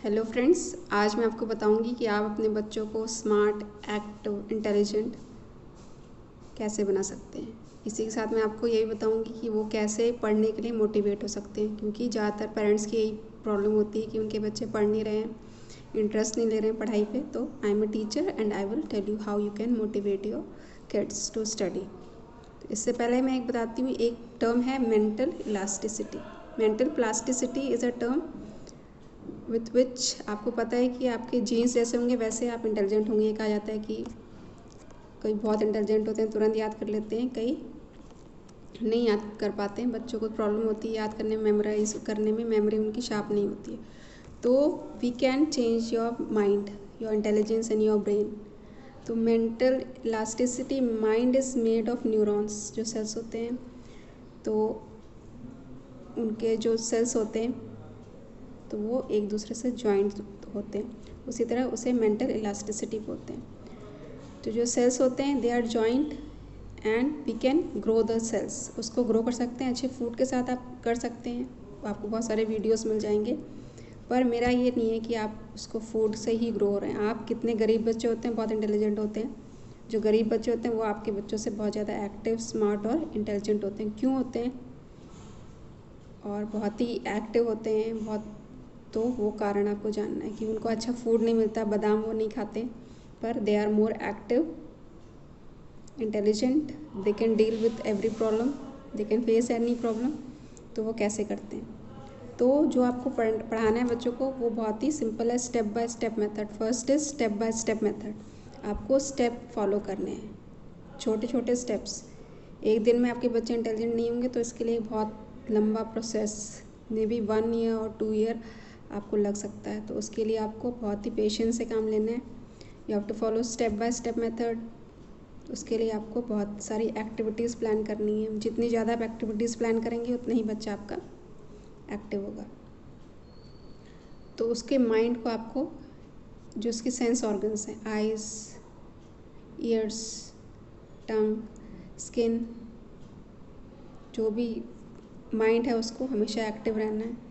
Hello friends, आज मैं आपको बताऊंगी कि आप अपने बच्चों को स्मार्ट, एक्टिव, इंटेलिजेंट कैसे बना सकते हैं। इसी के साथ मैं आपको यही बताऊंगी कि वो कैसे पढ़ने के लिए मोटिवेट हो सकते हैं, क्योंकि ज़्यादातर पेरेंट्स की यही प्रॉब्लम होती है कि उनके बच्चे पढ़ नहीं रहे हैं, इंटरेस्ट नहीं ले रहे हैं पढ़ाई पे। तो I am a teacher and I will tell you how you can motivate your kids to study. इससे पहले मैं एक बताती हूँ, एक टर्म है mental elasticity. Mental plasticity is a term with which आपको पता है कि आपके जीन्स जैसे होंगे वैसे आप इंटेलिजेंट होंगे। ये कहा जाता है कि कई बहुत इंटेलिजेंट होते हैं, तुरंत याद कर लेते हैं, कई नहीं याद कर पाते हैं। बच्चों को प्रॉब्लम होती है याद करने में, मेमोराइज करने में, मेमोरी उनकी शार्प नहीं होती है। तो we can change your mind, your intelligence and your brain. तो mental elasticity, mind is made of neurons, जो सेल्स होते हैं। तो उनके जो सेल्स होते हैं तो वो एक दूसरे से ज्वाइंट होते हैं, उसी तरह उसे मेंटल इलास्टिसिटी बोलते हैं। तो जो सेल्स होते हैं they are joint and we can grow the cells. उसको ग्रो कर सकते हैं, अच्छे फूड के साथ आप कर सकते हैं। आपको बहुत सारे वीडियोस मिल जाएंगे, पर मेरा ये नहीं है कि आप उसको फूड से ही ग्रो हो रहे हैं। आप कितने गरीब बच्चे होते हैं बहुत इंटेलिजेंट होते हैं, जो गरीब बच्चे होते हैं वो आपके बच्चों से बहुत ज़्यादा एक्टिव, स्मार्ट और इंटेलिजेंट होते हैं। क्यों होते हैं? और बहुत ही एक्टिव होते हैं बहुत। तो वो कारण आपको जानना है कि उनको अच्छा फूड नहीं मिलता, बादाम वो नहीं खाते, पर they are more active, intelligent, they can deal with every problem, they can face any problem. तो वो कैसे करते हैं? तो जो आपको पढ़ाना है बच्चों को वो बहुत ही सिंपल है, step by step method. First is step by step method. आपको स्टेप फॉलो करने हैं, छोटे छोटे स्टेप्स। एक दिन में आपके बच्चे इंटेलिजेंट नहीं होंगे, तो इसके लिए बहुत लंबा प्रोसेस, मे बी 1 ईयर और 2 ईयर आपको लग सकता है। तो उसके लिए आपको बहुत ही पेशेंस से काम लेना है। You have to follow step by step method. उसके लिए आपको बहुत सारी एक्टिविटीज़ प्लान करनी है। जितनी ज़्यादा आप एक्टिविटीज़ प्लान करेंगे उतना ही बच्चा आपका एक्टिव होगा। तो उसके माइंड को आपको, जो उसके सेंस ऑर्गन्स हैं, आइज़, ईयर्स, टंग, स्किन, जो भी माइंड है उसको हमेशा एक्टिव रहना है।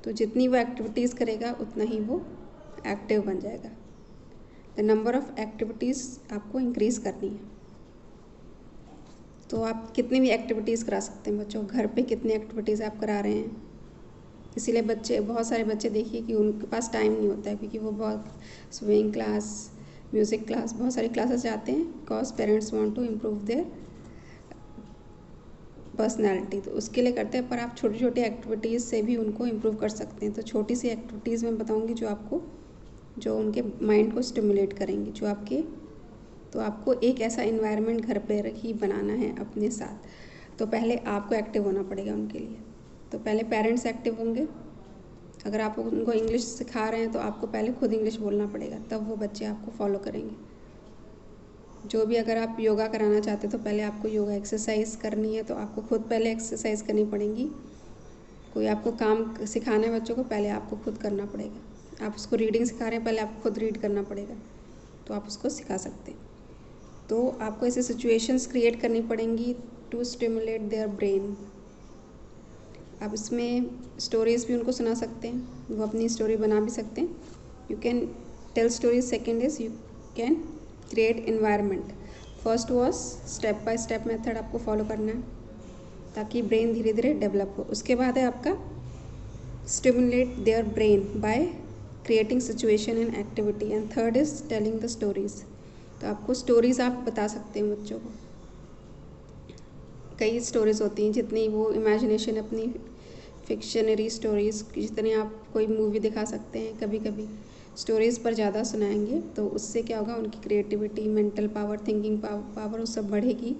तो जितनी वो एक्टिविटीज़ करेगा उतना ही वो एक्टिव बन जाएगा। द नंबर ऑफ़ एक्टिविटीज़ आपको इंक्रीज़ करनी है। तो आप कितनी भी एक्टिविटीज़ करा सकते हैं बच्चों, घर पे कितनी एक्टिविटीज़ आप करा रहे हैं। इसीलिए बच्चे, बहुत सारे बच्चे देखिए कि उनके पास टाइम नहीं होता है, क्योंकि वो बहुत स्विमिंग क्लास, म्यूज़िक क्लास, बहुत सारी क्लासेस जाते हैं, because parents want to improve their personality. तो उसके लिए करते हैं, पर आप छोटी छोटी एक्टिविटीज़ से भी उनको इम्प्रूव कर सकते हैं। तो छोटी सी एक्टिविटीज़ मैं बताऊंगी जो आपको, जो उनके माइंड को स्टिमुलेट करेंगी, जो आपके, तो आपको एक ऐसा इन्वायरमेंट घर पे ही बनाना है अपने साथ। तो पहले आपको एक्टिव होना पड़ेगा उनके लिए। तो पहले पेरेंट्स एक्टिव होंगे। अगर आप उनको इंग्लिश सिखा रहे हैं तो आपको पहले खुद इंग्लिश बोलना पड़ेगा, तब वो बच्चे आपको फॉलो करेंगे। जो भी, अगर आप योगा कराना चाहते हो तो पहले आपको योगा एक्सरसाइज करनी है, तो आपको खुद पहले एक्सरसाइज करनी पड़ेगी। कोई आपको काम सिखाना है बच्चों को, पहले आपको खुद करना पड़ेगा। आप उसको रीडिंग सिखा रहे हैं, पहले आपको खुद रीड करना पड़ेगा, तो आप उसको सिखा सकते हैं। तो आपको ऐसे सिचुएशंस क्रिएट करनी पड़ेंगी टू स्टिमुलेट देयर ब्रेन। आप इसमें स्टोरीज़ भी उनको सुना सकते हैं, वो अपनी स्टोरी बना भी सकते हैं। You can tell stories. Second is you can create environment. First was step by step method आपको फॉलो करना है, ताकि ब्रेन धीरे धीरे डेवलप हो। उसके बाद है आपका stimulate their brain by creating situation and activity. And third is telling the stories. तो आपको स्टोरीज़ आप बता सकते हैं बच्चों को। कई स्टोरीज़ होती हैं, जितनी वो इमेजिनेशन, अपनी फिक्शनरी स्टोरीज़, जितने आप कोई मूवी दिखा सकते हैं। कभी कभी स्टोरीज़ पर ज़्यादा सुनाएंगे तो उससे क्या होगा, उनकी creativity, mental power, thinking power वो सब बढ़ेगी।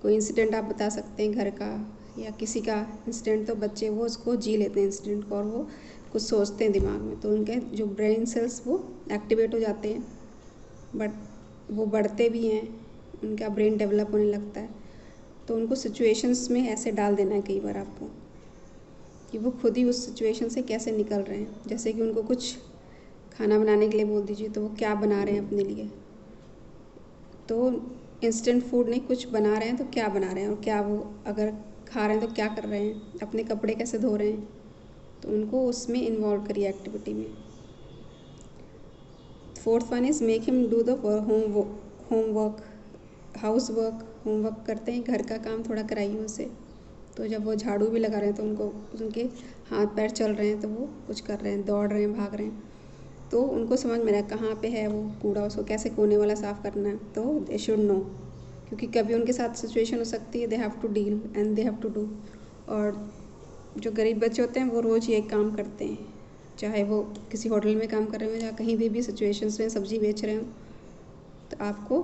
कोई इंसिडेंट आप बता सकते हैं घर का या किसी का इंसिडेंट, तो बच्चे वो उसको जी लेते हैं इंसिडेंट को, और वो कुछ सोचते हैं दिमाग में, तो उनके जो ब्रेन सेल्स वो एक्टिवेट हो जाते हैं, बट वो बढ़ते भी हैं, उनका ब्रेन डेवलप होने लगता है। तो उनको सिचुएशंस में ऐसे डाल देना है कई बार आपको, कि वो खुद ही उस सिचुएशन से कैसे निकल रहे हैं। जैसे कि उनको कुछ खाना बनाने के लिए बोल दीजिए, तो वो क्या बना रहे हैं अपने लिए। तो इंस्टेंट फूड नहीं, कुछ बना रहे हैं तो क्या बना रहे हैं, और क्या वो अगर खा रहे हैं तो क्या कर रहे हैं, अपने कपड़े कैसे धो रहे हैं। तो उनको उसमें इन्वॉल्व करिए एक्टिविटी में। 4th one is make him do the homework, house work. Homework करते हैं, घर का काम थोड़ा कराइए उनसे। तो जब वो झाड़ू भी लगा रहे हैं तो उनको उनके हाथ पैर चल रहे हैं, तो वो कुछ कर रहे हैं, दौड़ रहे हैं, भाग रहे हैं, तो उनको समझ में रहा है कहाँ पे है वो कूड़ा, उसको कैसे कोने वाला साफ़ करना है। तो दे शुड नो, क्योंकि कभी उनके साथ सिचुएशन हो सकती है, they have to deal and they have to do. और जो गरीब बच्चे होते हैं वो रोज़ ये काम करते हैं, चाहे वो किसी होटल में काम कर रहे हो या कहीं भी सिचुएशंस में सब्जी बेच रहे हो, तो आपको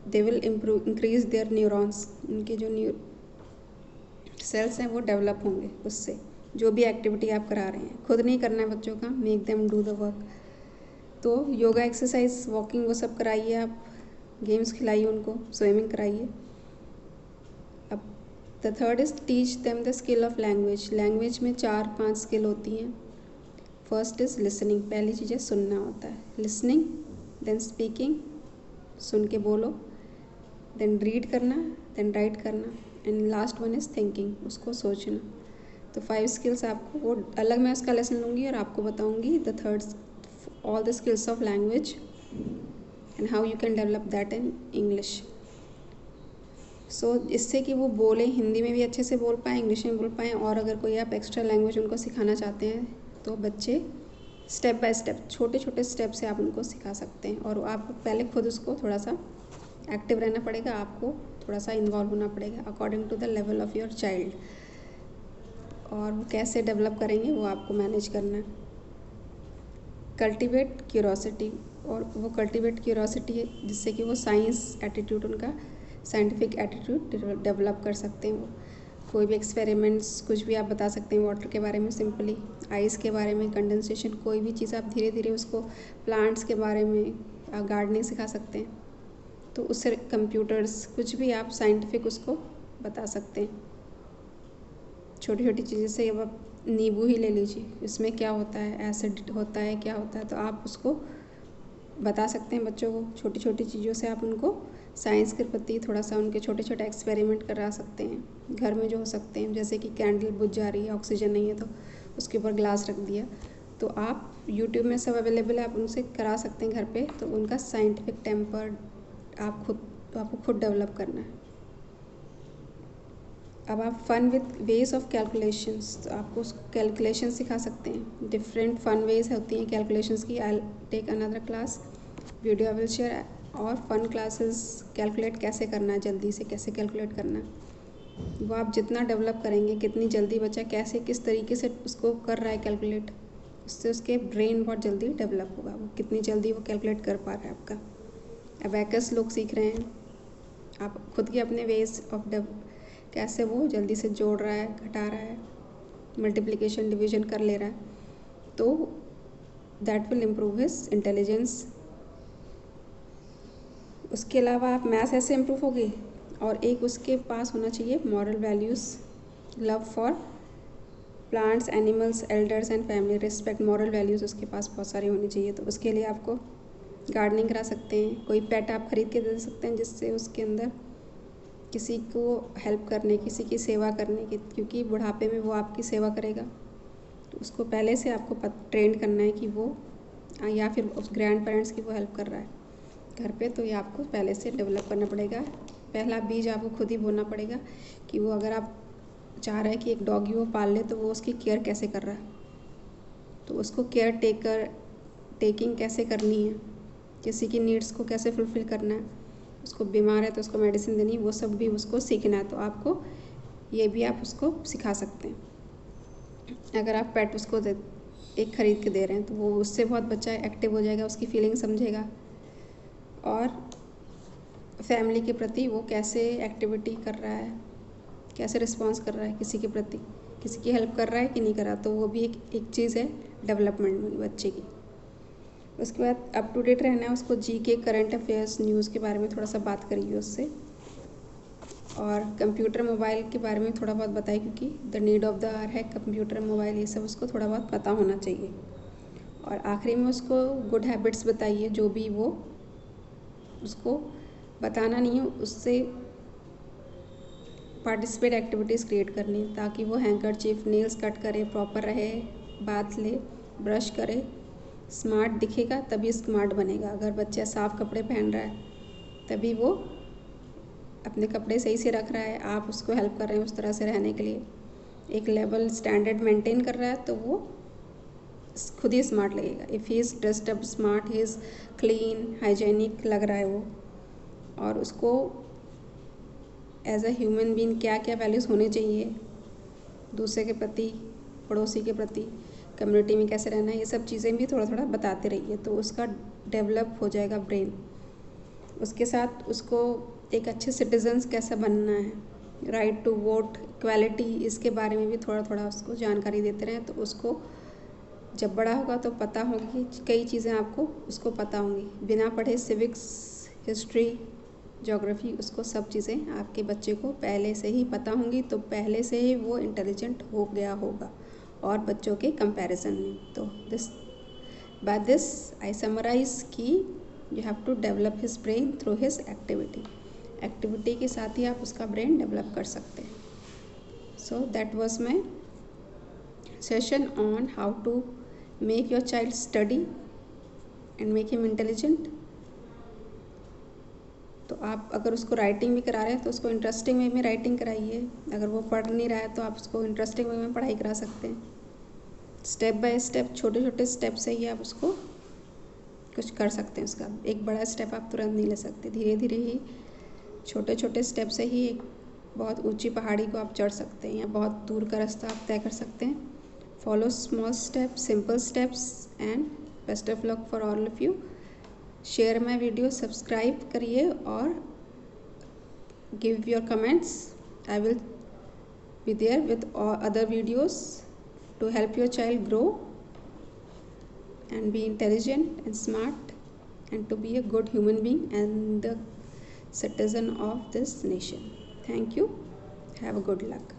they will increase their neurons, उनके जो सेल्स हैं वो डेवलप होंगे उससे, जो भी एक्टिविटी आप करा रहे हैं। खुद नहीं करना है बच्चों का, make them do the work. तो योगा, एक्सरसाइज, वॉकिंग वो सब कराइए आप, गेम्स खिलाइए उनको, स्विमिंग कराइए। अब the third is teach them the skill of language. Language में 4-5 स्किल होती हैं। फर्स्ट इज़ लिसनिंग, पहली चीज़ है सुनना होता है, लिसनिंग, देन स्पीकिंग, सुन के बोलो, देन रीड करना, देन राइट करना, and last one is thinking, उसको सोचना। तो 5 स्किल्स आपको, वो अलग मैं उसका लेसन लूँगी और आपको बताऊँगी the third, all the skills of language and how you can develop that in English. So इससे कि वो बोले, हिंदी में भी अच्छे से बोल पाएँ, इंग्लिश में बोल पाएँ, और अगर कोई आप एक्स्ट्रा लैंग्वेज उनको सिखाना चाहते हैं तो बच्चे स्टेप बाय स्टेप, छोटे छोटे स्टेप से आप उनको सिखा सकते हैं। और आप पहले खुद उसको थोड़ा सा एक्टिव रहना पड़ेगा, आपको थोड़ा सा इन्वॉल्व होना पड़ेगा according to the level of your child. और वो कैसे डेवलप करेंगे वो आपको मैनेज करना है। कल्टिवेट क्यूरोसिटी, और वो कल्टिवेट क्यूरोसिटी है जिससे कि वो साइंस एटीट्यूड, उनका साइंटिफिक एटीट्यूड डेवलप कर सकते हैं। वो कोई भी एक्सपेरिमेंट्स, कुछ भी आप बता सकते हैं वाटर के बारे में, सिंपली आइस के बारे में, कंडेंसेशन, कोई भी चीज़ आप धीरे धीरे उसको, प्लांट्स के बारे में आप गार्डनिंग सिखा सकते हैं। तो उससे कंप्यूटर्स, कुछ भी आप साइंटिफिक उसको बता सकते हैं। छोटी छोटी चीज़ें से, अब आप नींबू ही ले लीजिए, इसमें क्या होता है, एसिड होता है, क्या होता है, तो आप उसको बता सकते हैं बच्चों को। छोटी छोटी चीज़ों से आप उनको साइंस के प्रति थोड़ा सा उनके छोटे छोटे एक्सपेरिमेंट करा सकते हैं घर में जो हो सकते हैं। जैसे कि कैंडल बुझ जा रही है, ऑक्सीजन नहीं है, तो उसके ऊपर ग्लास रख दिया, तो आप यूट्यूब में सब अवेलेबल है, आप उनसे करा सकते हैं घर पे। तो उनका साइंटिफिक टेम्पर आपको खुद डेवलप करना है। अब आप fun with ways of calculations, तो आपको कैलकुलेशन सिखा सकते हैं। डिफरेंट फन वेज होती हैं कैलकुलेशंस की। I take another class, video I will share, और फन क्लासेस, कैलकुलेट कैसे करना है, जल्दी से कैसे कैलकुलेट करना है, वो आप जितना डेवलप करेंगे, कितनी जल्दी बच्चा कैसे किस तरीके से उसको कर रहा है कैलकुलेट, उससे उसके ब्रेन बहुत जल्दी डेवलप होगा, वो कितनी जल्दी वो कैलकुलेट कर पा रहा है आपका। अबैकस लोग सीख रहे हैं, आप खुद के अपने वेज ऑफ कैसे वो जल्दी से जोड़ रहा है, घटा रहा है, मल्टीप्लिकेशन डिवीजन कर ले रहा है, तो that will improve his intelligence. उसके अलावा आप मैथ्स ऐसे इम्प्रूव होगी, और एक उसके पास होना चाहिए moral values, love for plants, animals, elders and family, respect, moral values उसके पास बहुत सारी होनी चाहिए। तो उसके लिए आपको गार्डनिंग करा सकते हैं, कोई पेट आप खरीद के दे सकते हैं जिससे उसके अंदर किसी को हेल्प करने, किसी की सेवा करने की, क्योंकि बुढ़ापे में वो आपकी सेवा करेगा। तो उसको पहले से आपको ट्रेन करना है कि वो, या फिर उस ग्रैंड पेरेंट्स की वो हेल्प कर रहा है घर पे, तो ये आपको पहले से डेवलप करना पड़ेगा। पहला बीज आपको खुद ही बोना पड़ेगा कि वो, अगर आप चाह रहे हैं कि एक डॉगी वो पाल ले, तो वो उसकी केयर कैसे कर रहा है, तो उसको केयर टेकिंग कैसे करनी है, किसी की नीड्स को कैसे फुलफ़िल करना है, उसको बीमार है तो उसको मेडिसिन देनी, वो सब भी उसको सीखना है। तो आपको ये भी आप उसको सिखा सकते हैं। अगर आप पेट उसको एक खरीद के दे रहे हैं, तो वो उससे बहुत बच्चा एक्टिव हो जाएगा, उसकी फीलिंग समझेगा, और फैमिली के प्रति वो कैसे एक्टिविटी कर रहा है, कैसे रिस्पॉन्स कर रहा है किसी के प्रति, किसी की हेल्प कर रहा है कि नहीं कर रहा, तो वो भी एक चीज़ है डेवलपमेंट में बच्चे की। उसके बाद अप टू डेट रहना है उसको, जीके, करंट अफेयर्स, न्यूज़ के बारे में थोड़ा सा बात करिए उससे, और कंप्यूटर मोबाइल के बारे में थोड़ा बहुत बताइए, क्योंकि the need of the hour है कंप्यूटर मोबाइल, ये सब उसको थोड़ा बहुत पता होना चाहिए। और आखिरी में उसको गुड हैबिट्स बताइए, जो भी वो उसको बताना नहीं है, उससे पार्टिसिपेट एक्टिविटीज़ क्रिएट करनी ताकि वो हैंकरचीफ नेल्स कट करे, प्रॉपर रहे, बाथ ले, ब्रश करे, स्मार्ट दिखेगा तभी स्मार्ट बनेगा। अगर बच्चा साफ़ कपड़े पहन रहा है तभी वो अपने कपड़े सही से रख रहा है, आप उसको हेल्प कर रहे हैं उस तरह से रहने के लिए, एक लेवल स्टैंडर्ड मेंटेन कर रहा है, तो वो खुद ही स्मार्ट लगेगा। If he is dressed up smart, he is clean, hygienic लग रहा है वो, और उसको एज अ ह्यूमन बीइंग क्या क्या वैल्यूज़ होने चाहिए दूसरे के प्रति, पड़ोसी के प्रति, कम्युनिटी में कैसे रहना है, ये सब चीज़ें भी थोड़ा थोड़ा बताते रहिए तो उसका डेवलप हो जाएगा ब्रेन। उसके साथ उसको एक अच्छे सिटीजन्स कैसा बनना है, राइट टू वोट, इक्वालिटी, इसके बारे में भी थोड़ा थोड़ा उसको जानकारी देते रहें तो उसको जब बड़ा होगा तो पता होगी, कई चीज़ें आपको उसको पता होंगी। बिना पढ़े सिविक्स, हिस्ट्री, ज्योग्राफी, उसको सब चीज़ें आपके बच्चे को पहले से ही पता होंगी तो पहले से ही वो इंटेलिजेंट हो गया होगा और बच्चों के कंपैरिजन में। तो बाय दिस आई समराइज कि you have to develop his brain through his activity के साथ ही आप उसका ब्रेन डेवलप कर सकते हैं। So that was my session on how to make your child study and make him intelligent. तो आप अगर उसको राइटिंग भी करा रहे हैं तो उसको इंटरेस्टिंग वे में राइटिंग कराइए, अगर वो पढ़ नहीं रहा है तो आप उसको इंटरेस्टिंग वे में पढ़ाई करा सकते हैं। स्टेप बाय स्टेप, छोटे छोटे स्टेप से ही आप उसको कुछ कर सकते हैं। उसका एक बड़ा स्टेप आप तुरंत नहीं ले सकते, धीरे धीरे ही छोटे छोटे स्टेप से ही एक बहुत ऊंची पहाड़ी को आप चढ़ सकते हैं या बहुत दूर का रास्ता आप तय कर सकते हैं। Follow small steps, simple steps, and best of luck for all of you. Share my video, subscribe करिए और give your comments. I will be there with other videos to help your child grow and be intelligent and smart and to be a good human being and the citizen of this nation. Thank you. Have a good luck.